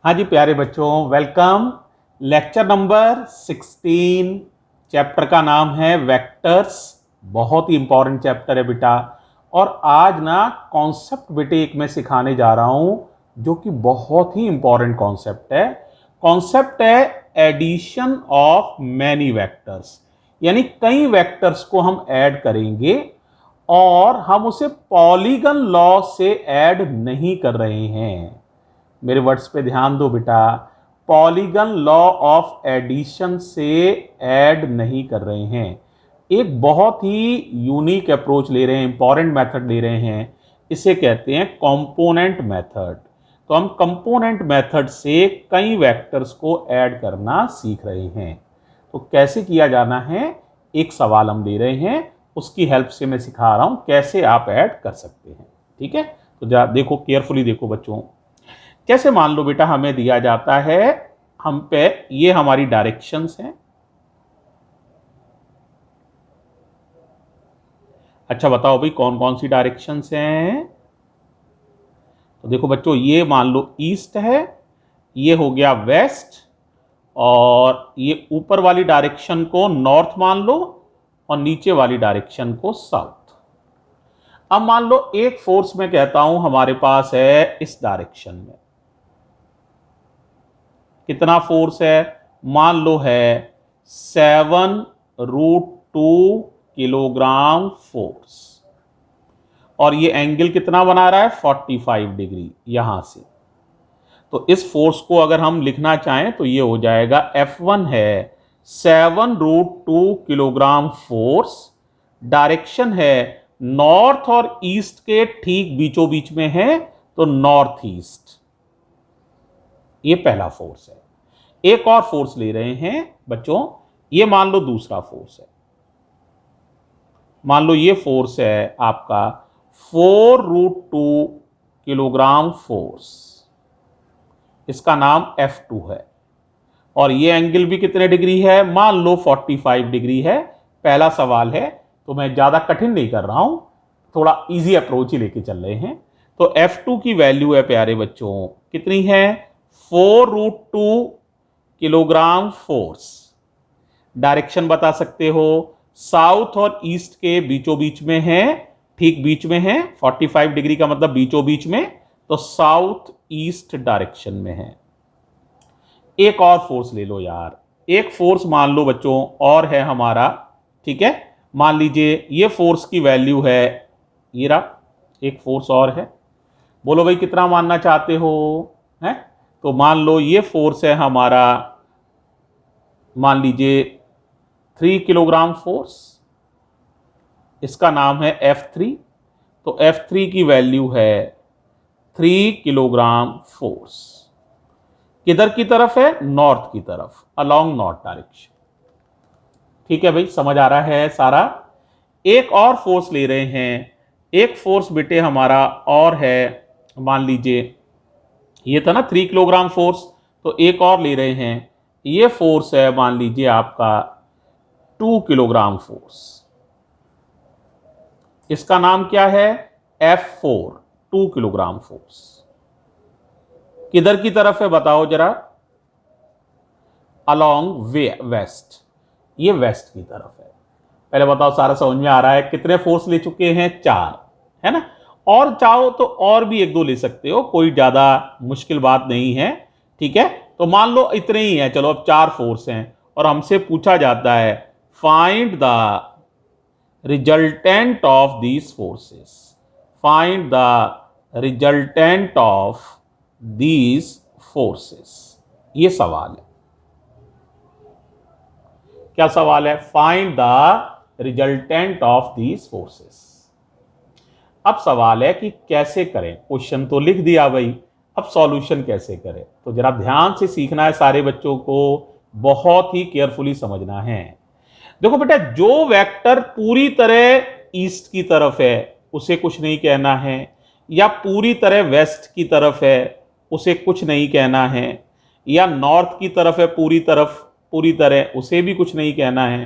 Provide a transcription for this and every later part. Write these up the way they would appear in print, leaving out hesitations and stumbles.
हाँ जी प्यारे बच्चों, वेलकम। लेक्चर नंबर 16, चैप्टर का नाम है वेक्टर्स। बहुत ही इंपॉर्टेंट चैप्टर है बेटा। और आज ना कॉन्सेप्ट बेटे एक मैं सिखाने जा रहा हूं जो कि बहुत ही इंपॉर्टेंट कॉन्सेप्ट है। कॉन्सेप्ट है एडिशन ऑफ मैनी वेक्टर्स, यानी कई वेक्टर्स को हम ऐड करेंगे और हम उसे पॉलीगन लॉ से ऐड नहीं कर रहे हैं। मेरे वर्ड्स पे ध्यान दो बेटा, पॉलीगन लॉ ऑफ एडिशन से ऐड नहीं कर रहे हैं। एक बहुत ही यूनिक अप्रोच ले रहे हैं, इंपॉर्टेंट मेथड ले रहे हैं। इसे कहते हैं कंपोनेंट मेथड। तो हम कंपोनेंट मेथड से कई वेक्टर्स को ऐड करना सीख रहे हैं। तो कैसे किया जाना है, एक सवाल हम ले रहे हैं, उसकी हेल्प से मैं सिखा रहा हूं कैसे आप ऐड कर सकते हैं। ठीक है, तो जरा देखो, केयरफुली देखो बच्चों। जैसे मान लो बेटा हमें दिया जाता है, हम पे ये हमारी डायरेक्शंस हैं। अच्छा बताओ भाई कौन कौन सी डायरेक्शंस हैं। तो देखो बच्चों, ये मान लो ईस्ट है, ये हो गया वेस्ट, और ये ऊपर वाली डायरेक्शन को नॉर्थ मान लो और नीचे वाली डायरेक्शन को साउथ। अब मान लो एक फोर्स में कहता हूं हमारे पास है इस डायरेक्शन में। कितना फोर्स है, मान लो है 7√2 किलोग्राम फोर्स, और ये एंगल कितना बना रहा है 45 डिग्री यहां से। तो इस फोर्स को अगर हम लिखना चाहें तो ये हो जाएगा F1 है 7√2 किलोग्राम फोर्स, डायरेक्शन है नॉर्थ और ईस्ट के ठीक बीचों बीच में है, तो नॉर्थ ईस्ट। ये पहला फोर्स है। एक और फोर्स ले रहे हैं बच्चों, ये मान लो दूसरा फोर्स है। मान लो ये फोर्स है आपका 4√2 किलोग्राम फोर्स, इसका नाम F2 है, और ये एंगल भी कितने डिग्री है, मान लो 45 डिग्री है। पहला सवाल है तो मैं ज्यादा कठिन नहीं कर रहा हूं, थोड़ा इजी अप्रोच ही लेके चल रहे हैं। तो F2 की वैल्यू है प्यारे बच्चों, कितनी है 4√2 किलोग्राम फोर्स। डायरेक्शन बता सकते हो, साउथ और ईस्ट के बीचों बीच में है, ठीक बीच में है। 45 डिग्री का मतलब बीचों बीच में, तो साउथ ईस्ट डायरेक्शन में है। एक और फोर्स ले लो यार, एक फोर्स मान लो बच्चों और है हमारा। ठीक है, मान लीजिए ये फोर्स की वैल्यू है, ये रहा एक फोर्स और है। बोलो भाई कितना मानना चाहते हो, है? तो मान लो ये फोर्स है हमारा, मान लीजिए 3 किलोग्राम फोर्स, इसका नाम है F3। तो F3 की वैल्यू है 3 किलोग्राम फोर्स। किधर की तरफ है, नॉर्थ की तरफ, अलोंग नॉर्थ डायरेक्शन। ठीक है भाई, समझ आ रहा है सारा। एक और फोर्स ले रहे हैं, एक फोर्स बेटे हमारा और है, मान लीजिए ये था ना 3 किलोग्राम फोर्स, तो एक और ले रहे हैं, ये फोर्स है मान लीजिए आपका 2 किलोग्राम फोर्स, इसका नाम क्या है F4, 2 किलोग्राम फोर्स। किधर की तरफ है बताओ जरा, अलोंग वेस्ट, ये वेस्ट की तरफ है। पहले बताओ सारा समझ में आ रहा है। कितने फोर्स ले चुके हैं, 4, है ना। और चाहो तो और भी एक दो ले सकते हो, कोई ज्यादा मुश्किल बात नहीं है। ठीक है, तो मान लो इतने ही है, चलो अब 4 फोर्स हैं और हमसे पूछा जाता है find the resultant of these forces. Find the resultant of these forces, ये सवाल है। क्या सवाल है, find the resultant of these forces. अब सवाल है कि कैसे करें, क्वेश्चन तो लिख दिया भाई, अब सॉल्यूशन कैसे करें। तो जरा ध्यान से सीखना है सारे बच्चों को, बहुत ही केयरफुली समझना है। देखो बेटा, जो वेक्टर पूरी तरह ईस्ट की तरफ है उसे कुछ नहीं कहना है, या पूरी तरह वेस्ट की तरफ है उसे कुछ नहीं कहना है, या नॉर्थ की तरफ है पूरी तरह उसे भी कुछ नहीं कहना है।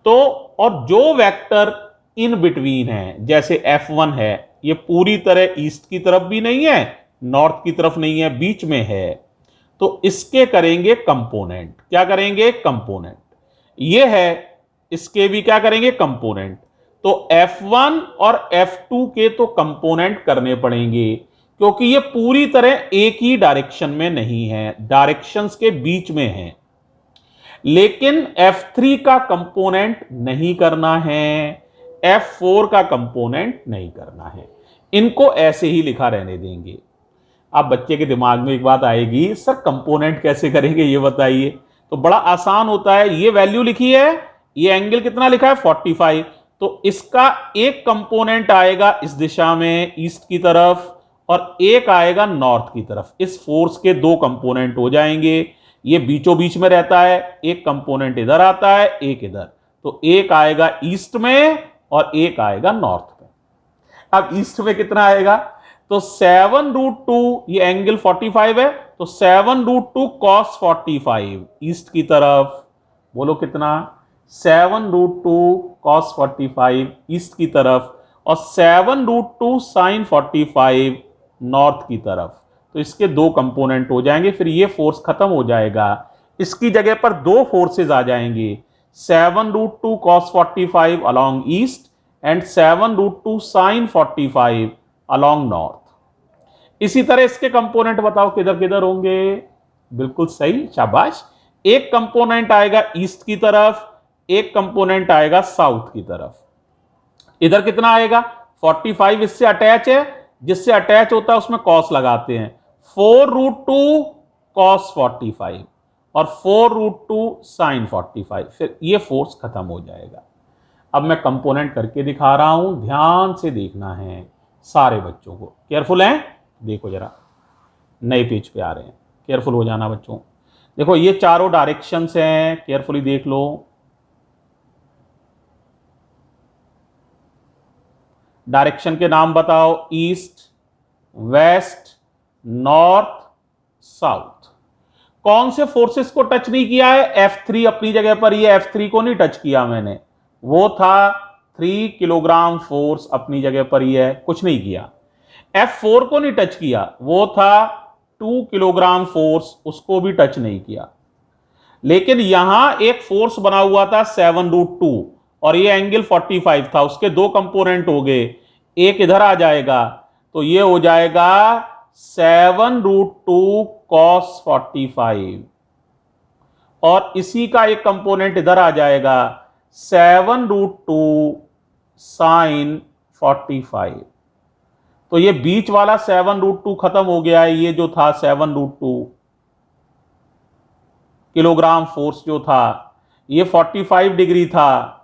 तो और जो वेक्टर इन बिटवीन है, जैसे F1 है, ये पूरी तरह ईस्ट की तरफ भी नहीं है, नॉर्थ की तरफ नहीं है, बीच में है, तो इसके करेंगे कंपोनेंट। क्या करेंगे? कंपोनेंट। ये है, इसके भी क्या करेंगे? कंपोनेंट। तो F1 और F2 के तो कंपोनेंट करने पड़ेंगे, क्योंकि ये पूरी तरह एक ही डायरेक्शन में नहीं है, डायरेक्शंस के बीच में है। लेकिन F3 का कंपोनेंट नहीं करना है, F4 का कंपोनेंट नहीं करना है। इनको ऐसे ही लिखा रहने देंगे। अब बच्चे के दिमाग में एक बात आएगी, सर कंपोनेंट कैसे करेंगे ये बताइए। तो बड़ा आसान होता है, ये वैल्यू लिखी है, ये एंगल कितना लिखा है? 45। तो इसका एक कंपोनेंट आएगा इस दिशा में ईस्ट की तरफ, और एक आएगा नॉर्थ की तरफ। इस फोर्स के दो कंपोनेंट हो जाएंगे। ये बीचों बीच में रहता है, एक कंपोनेंट इधर आता है, एक इधर। तो एक आएगा ईस्ट में और एक आएगा नॉर्थ में। अब ईस्ट में कितना आएगा? तो 7√2, ये एंगल 45 है, तो 7√2 cos 45 ईस्ट की तरफ। बोलो कितना? 7√2 cos 45 ईस्ट की तरफ, और 7√2 sin 45 नॉर्थ की तरफ। तो इसके दो कंपोनेंट हो जाएंगे। फिर ये फोर्स खत्म हो जाएगा, इसकी जगह पर दो फोर्सेस आ जाएंगे, 7√2 cos 45 along east and 7√2 sin 45 along north. इसी तरह इसके कंपोनेंट बताओ किधर किधर होंगे? बिल्कुल सही, शाबाश। एक कंपोनेंट आएगा ईस्ट की तरफ, एक कंपोनेंट आएगा साउथ की तरफ। इधर कितना आएगा? 45 इससे अटैच है, जिससे अटैच होता है उसमें कॉस लगाते हैं। 4√2 cos 45 और 4√2 sin 45। फिर ये फोर्स खत्म हो जाएगा। अब मैं कंपोनेंट करके दिखा रहा हूं, ध्यान से देखना है सारे बच्चों को। केयरफुल हैं? देखो जरा, नए पेज पे आ रहे हैं, केयरफुल हो जाना बच्चों। देखो ये चारों डायरेक्शंस हैं, केयरफुली देख लो। डायरेक्शन के नाम बताओ, ईस्ट, वेस्ट, नॉर्थ, साउथ। कौन से फोर्सेस को टच नहीं किया है? F3 अपनी जगह पर, ये F3 को नहीं टच किया मैंने, वो था 3 किलोग्राम फोर्स अपनी जगह पर ही है, कुछ नहीं किया। F4 को नहीं टच किया, वो था 2 किलोग्राम फोर्स, उसको भी टच नहीं किया। लेकिन यहां एक फोर्स बना हुआ था 7√2 और ये एंगल 45 था, उसके दो कंपोनेंट हो गए, एक इधर आ जाएगा, तो ये हो जाएगा 7√2 cos 45, और इसी का एक कंपोनेंट इधर आ जाएगा 7√2 sin 45। तो ये बीच वाला 7√2 खत्म हो गया है। ये जो था 7√2 किलोग्राम फोर्स जो था, ये 45 डिग्री था।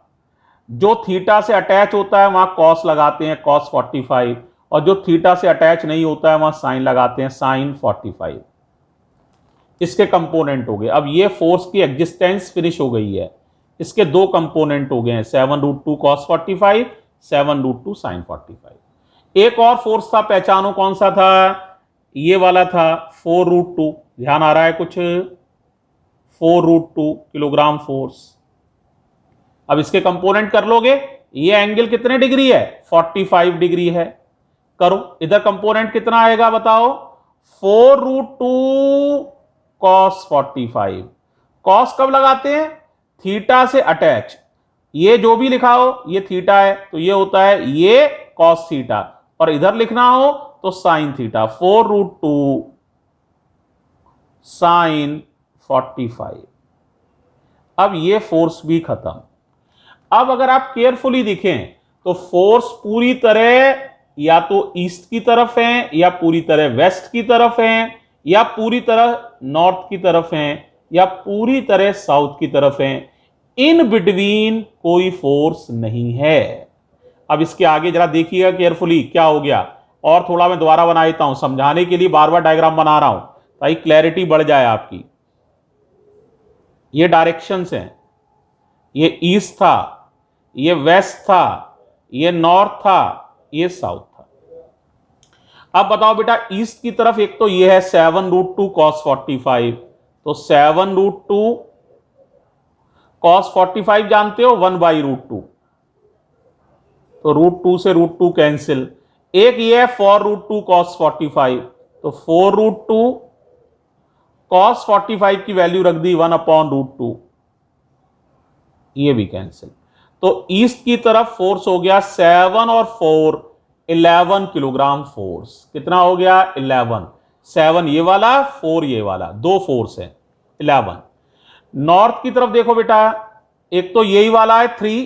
जो थीटा से अटैच होता है वहां कॉस लगाते हैं, cos 45, और जो थीटा से अटैच नहीं होता है वहां साइन लगाते हैं, sin 45। इसके कंपोनेंट हो गए। अब ये फोर्स की एग्जिस्टेंस फिनिश हो गई है, इसके दो कंपोनेंट हो गए हैं, 7√2 cos 45, 7√2 sin 45। एक और फोर्स था, पहचानो कौन सा था? ये वाला था 4√2। ध्यान आ रहा है कुछ? 4√2 किलोग्राम फोर्स। अब इसके कंपोनेंट कर लोगे। ये एंगल कितने डिग्री है? 45 डिग्री है। करो, इधर कंपोनेंट कितना आएगा बताओ? 4√2 cos 45। कॉस कब लगाते हैं? थीटा से अटैच। ये जो भी लिखा हो, ये थीटा है तो ये होता है ये cos थीटा, और इधर लिखना हो तो साइन थीटा। 4√2 साइन 45। अब ये फोर्स भी खत्म। अब अगर आप केयरफुली देखें तो फोर्स पूरी तरह या तो ईस्ट की तरफ है, या पूरी तरह वेस्ट की तरफ है, या पूरी तरह नॉर्थ की तरफ है, या पूरी तरह साउथ की तरफ है। इन बिटवीन कोई फोर्स नहीं है। अब इसके आगे जरा देखिएगा केयरफुली क्या हो गया। और थोड़ा मैं दोबारा बना देता हूं, समझाने के लिए बार बार डायग्राम बना रहा हूं ताकि क्लैरिटी बढ़ जाए आपकी। ये डायरेक्शंस हैं, ये ईस्ट था, ये वेस्ट था, ये नॉर्थ था, ये साउथ था। अब बताओ बेटा, ईस्ट की तरफ एक तो ये है 7√2 cos 45, तो 7√2 cos 45 जानते हो, 1/√2, तो √2 से √2 कैंसिल। एक ये है 4√2 cos 45, तो 4√2 cos 45 की वैल्यू रख दी 1/√2, ये भी कैंसिल। तो ईस्ट की तरफ फोर्स हो गया 7 और 4 11 किलोग्राम फोर्स। कितना हो गया? 11। 7 ये वाला, 4 ये वाला, दो फोर्स है 11। नॉर्थ की तरफ देखो बेटा, एक तो यही वाला है 3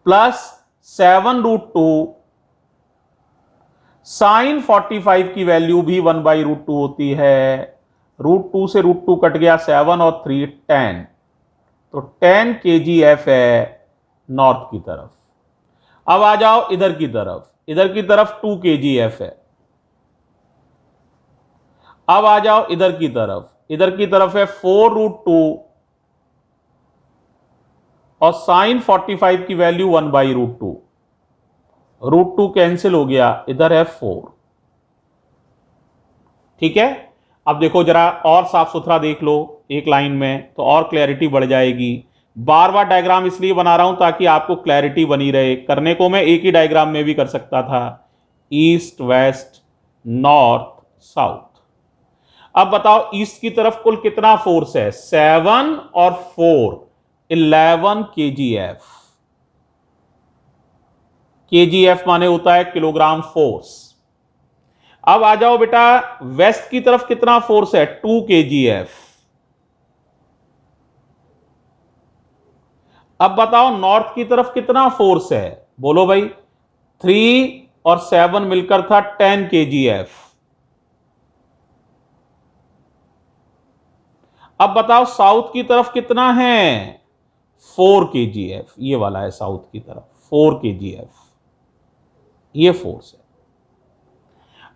प्लस 7√2 साइन 45 की वैल्यू भी 1/√2 होती है। √2 से √2 कट गया, 7 और 3 10, तो 10 kgf है नॉर्थ की तरफ। अब आ जाओ इधर की तरफ, इधर की तरफ 2 kgf है। अब आ जाओ इधर की तरफ, इधर की तरफ है 4√2 और साइन 45 की वैल्यू 1/√2। √2 कैंसिल हो गया, इधर है 4। ठीक है, अब देखो जरा और साफ सुथरा देख लो एक लाइन में, तो और क्लैरिटी बढ़ जाएगी। बार बार डायग्राम इसलिए बना रहा हूं ताकि आपको क्लैरिटी बनी रहे। करने को मैं एक ही डायग्राम में भी कर सकता था, ईस्ट वेस्ट नॉर्थ साउथ। अब बताओ ईस्ट की तरफ कुल कितना फोर्स है? 7 और 4 11 kgf। kgf माने होता है किलोग्राम फोर्स। अब आ जाओ बेटा वेस्ट की तरफ कितना फोर्स है? 2 kgf। अब बताओ नॉर्थ की तरफ कितना फोर्स है? बोलो भाई, 3 और 7 मिलकर था 10 kgf। अब बताओ साउथ की तरफ कितना है? 4 kgf। ये वाला है साउथ की तरफ 4 kgf, ये फोर्स है।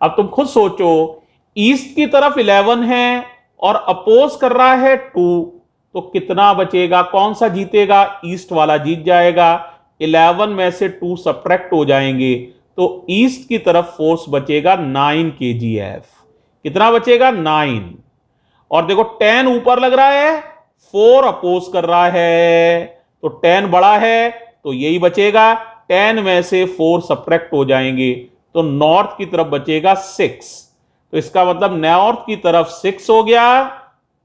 अब तुम खुद सोचो, ईस्ट की तरफ 11 है और अपोज कर रहा है 2, तो कितना बचेगा? कौन सा जीतेगा? ईस्ट वाला जीत जाएगा। 11 में से 2 सब्ट्रैक्ट हो जाएंगे, तो ईस्ट की तरफ फोर्स बचेगा 9 kgf। कितना बचेगा? 9। और देखो 10 ऊपर लग रहा है, 4 अपोज कर रहा है, तो 10 बड़ा है तो यही बचेगा। 10 में से 4 सब्ट्रैक्ट हो जाएंगे, तो नॉर्थ की तरफ बचेगा 6। तो इसका मतलब नॉर्थ की तरफ 6 हो गया,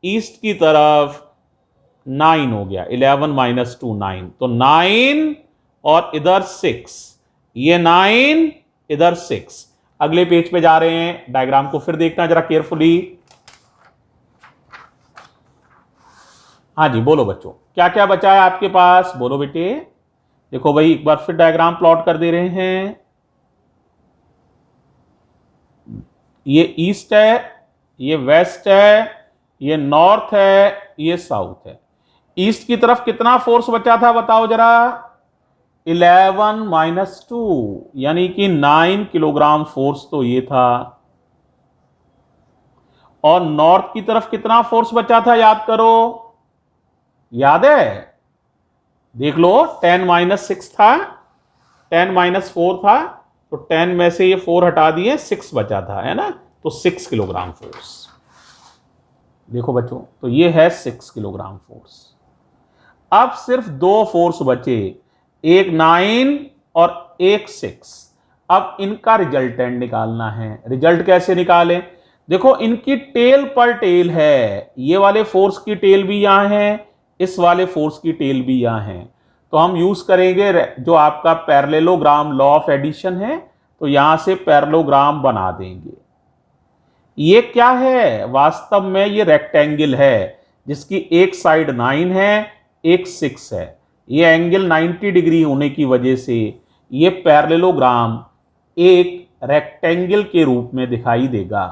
ईस्ट की तरफ 9 हो गया। 11 माइनस 2 9, तो 9 और इधर 6, ये 9 इधर 6। अगले पेज पे जा रहे हैं, डायग्राम को फिर देखना जरा केयरफुली। हाँ जी बोलो बच्चों, क्या क्या बचा है आपके पास? बोलो बेटे। देखो भाई एक बार फिर डायग्राम प्लॉट कर दे रहे हैं। ये ईस्ट है, ये वेस्ट है, ये नॉर्थ है, ये साउथ है। ईस्ट की तरफ कितना फोर्स बचा था बताओ जरा? 11 माइनस 2, यानी कि 9 किलोग्राम फोर्स तो ये था। और नॉर्थ की तरफ कितना फोर्स बचा था याद करो, याद है? देख लो, 10 माइनस 6 था, 10 माइनस 4 था, तो 10 में से ये 4 हटा दिए, 6 बचा था, है ना? तो 6 किलोग्राम फोर्स। देखो बच्चों, तो ये है 6 किलोग्राम फोर्स। अब सिर्फ 2 फोर्स बचे, एक 9 और एक 6। अब इनका रिजल्टेंट निकालना है। रिजल्ट कैसे निकालें? देखो इनकी टेल पर टेल है, ये वाले फोर्स की टेल भी यहां है, इस वाले फोर्स की टेल भी यहां है। तो हम यूज करेंगे जो आपका पैरेललोग्राम लॉ ऑफ एडिशन है, तो यहां से पैरेललोग्राम बना देंगे। ये क्या है? वास्तव में ये रेक्टेंगल है जिसकी एक साइड 9 है, एक 6 है। ये एंगल 90 डिग्री होने की वजह से ये पैरेललोग्राम एक रेक्टेंगल के रूप में दिखाई देगा।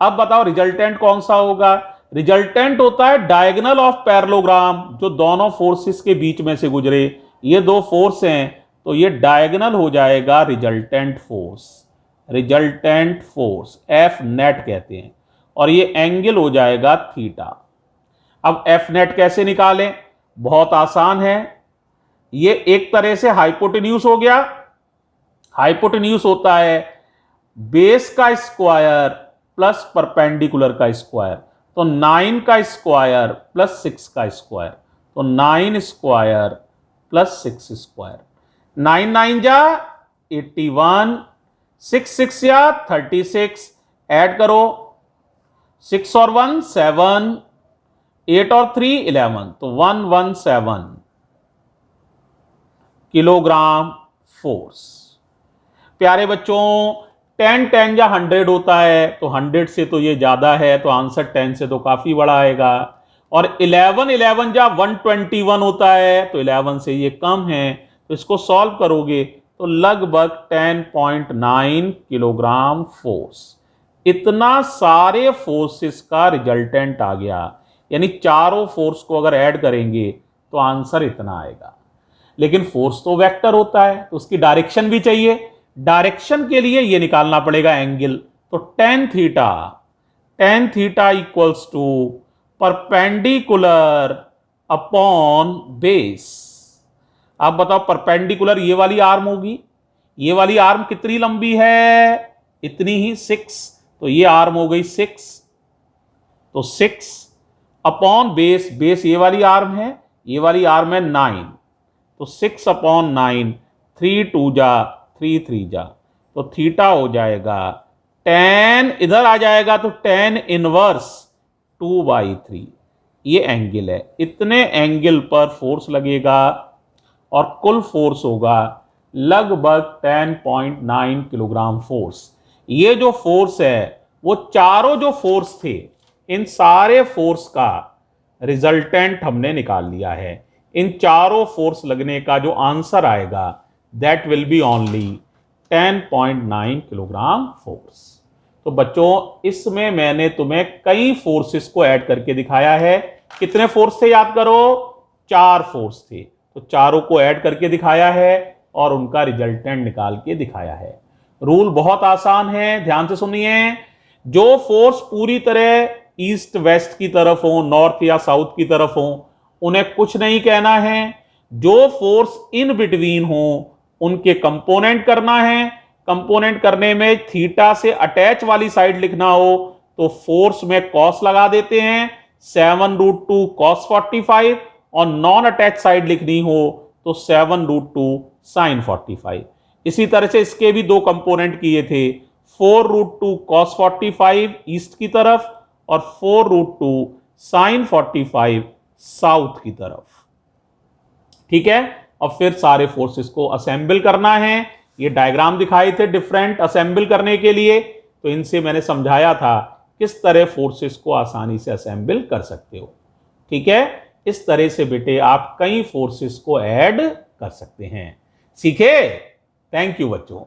अब बताओ रिजल्टेंट कौन सा होगा? रिजल्टेंट होता है डायगोनल ऑफ पैरेललोग्राम, जो दोनों फोर्सेस के बीच में से गुजरे। ये दो फोर्स हैं, तो ये डायगोनल हो जाएगा resultant force. Resultant force F net कहते हैं, और ये एंगल हो जाएगा थीटा। अब एफ नेट कैसे निकालें? बहुत आसान है। ये एक तरह से हाइपोटेन्यूज हो गया। हाइपोटेन्यूज होता है बेस का स्क्वायर प्लस परपेंडिकुलर का स्क्वायर। तो 9 का स्क्वायर प्लस 6 का स्क्वायर, तो 9 स्क्वायर प्लस 6 स्क्वायर। 9 9 जा 81, 6 6 या 36, ऐड करो 6 और 1 7, 8 और 3 11, तो 117 किलोग्राम फोर्स। प्यारे बच्चों 10 10 या 100 होता है, तो 100 से तो ये ज्यादा है, तो आंसर 10 से तो काफी बड़ा आएगा। और 11 11 या 121 होता है, तो 11 से ये कम है, तो इसको सॉल्व करोगे तो लगभग 10.9 किलोग्राम फोर्स। इतना सारे फोर्सेस का रिजल्टेंट आ गया, यानी चारों फोर्स को अगर ऐड करेंगे तो आंसर इतना आएगा। लेकिन फोर्स तो वेक्टर होता है, तो उसकी डायरेक्शन भी चाहिए। डायरेक्शन के लिए ये निकालना पड़ेगा एंगल, तो tan theta equals to perpendicular upon base. आप बताओ, परपेंडिकुलर ये वाली आर्म होगी, ये वाली आर्म कितनी लंबी है, इतनी ही 6, तो ये आर्म हो गई 6, तो 6 अपॉन बेस, बेस ये वाली आर्म है, ये वाली आर्म है 9, तो 6 अपॉन 9, 3 2 जा 3 3 जा, तो थीटा हो जाएगा 10, इधर आ जाएगा तो 10 इनवर्स 2/3। ये एंगल है, इतने एंगल पर फोर्स लगेगा और कुल फोर्स होगा लगभग 10.9 किलोग्राम फोर्स। ये जो फोर्स है वो चारों जो फोर्स थे, इन सारे फोर्स का रिजल्टेंट हमने निकाल लिया है। इन चारों फोर्स लगने का जो आंसर आएगा that will be only 10.9 kilogram force. तो बच्चों इसमें मैंने तुम्हें कई फोर्सेस को ऐड करके दिखाया है। कितने फोर्स थे याद करो, 4 फोर्स थे, तो चारों को ऐड करके दिखाया है और उनका रिजल्टेंट निकाल के दिखाया है। रूल बहुत आसान है, ध्यान से सुनिए। जो फोर्स पूरी तरह ईस्ट वेस्ट की तरफ हो, नॉर्थ या साउथ की तरफ हो, उन्हें कुछ नहीं कहना है। जो फोर्स इन बिटवीन हो उनके कंपोनेंट करना है। कंपोनेंट करने में थीटा से अटैच वाली साइड लिखना हो तो फोर्स में कॉस लगा देते हैं, 7√2 cos 45, और नॉन अटैच साइड लिखनी हो तो 7√2 sin 45। इसी तरह से इसके भी दो कंपोनेंट किए थे, 4√2 cos 45 ईस्ट की तरफ और 4√2 sin 45 साउथ की तरफ। ठीक है, और फिर सारे फोर्सेस को असेंबल करना है। ये डायग्राम दिखाए थे डिफरेंट असेंबल करने के लिए, तो इनसे मैंने समझाया था किस तरह फोर्सेस को आसानी से असेंबल कर सकते हो। ठीक है, इस तरह से बेटे आप कई फोर्सेस को ऐड कर सकते हैं। सीखे? थैंक यू बच्चों।